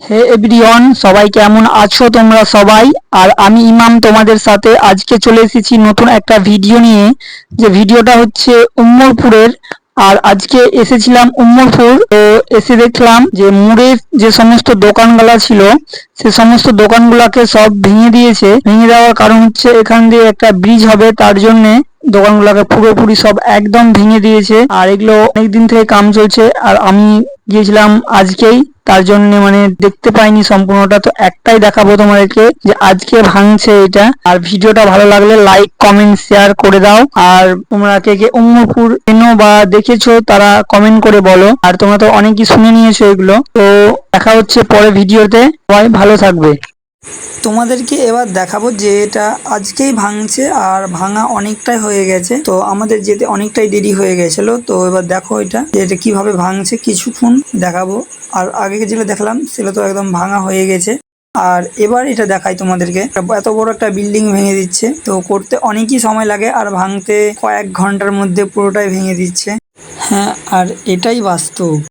হে everyone, সবাই কেমন আছো তোমরা সবাই? আর আমি ইমাম তোমাদের সাথে আজকে চলে এসেছি নতুন একটা ভিডিও নিয়ে। যে ভিডিওটা হচ্ছে উম্মরপুরের। আর আজকে এসেছিলাম উম্মরপুর, তো এসে দেখলাম যে মুড়ের যে সমস্ত দোকানগুলো ছিল সে সমস্ত দোকানগুলোকে সব ভেঙে দিয়েছে। ভেঙে দেওয়ার কারণ হচ্ছে এখান দিয়ে একটা ব্রিজ হবে, তার জন্যে দোকানগুলোকে পুরোপুরি সব একদম ভেঙে দিয়েছে। আর এগুলো অনেকদিন থেকে কাম চলছে, আর আমি গিয়েছিলাম আজকেই, তার জন্য মানে দেখতে পাইনি সম্পূর্ণটা। তো একটাই দেখাবো তোমাদেরকে যে আজকে ভাঙছে এটা। আর ভিডিওটা ভালো লাগলে লাইক কমেন্ট শেয়ার করে দাও। আর তোমরা কে কে উম্মরপুর চেনো বা দেখেছো তারা কমেন্ট করে বলো। আর তোমরা তো অনেকই শুনে নিয়েছো এগুলো। তো দেখা হচ্ছে পরে ভিডিওতে, সবাই ভালো থাকবে। তোমাদেরকে এবার দেখাবো যে এটা আজকেই ভাঙছে, আর ভাঙা অনেকটাই হয়ে গেছে। তো আমাদের যেতে অনেকটাই দেরি হয়ে গেছিল। তো এবার দেখো এটা যে এটা কিভাবে ভাঙছে, কিছুক্ষণ দেখাবো। আর আগে যেটা দেখলাম সেটা তো একদম ভাঙা হয়ে গেছে। আর এবার এটা দেখাই তোমাদেরকে, এত বড় একটা বিল্ডিং ভেঙে দিচ্ছে, তো করতে অনেকই সময় লাগে, আর ভাঙতে কয়েক ঘন্টার মধ্যে পুরোটাই ভেঙে দিচ্ছে। হ্যাঁ, আর এটাই বাস্তব।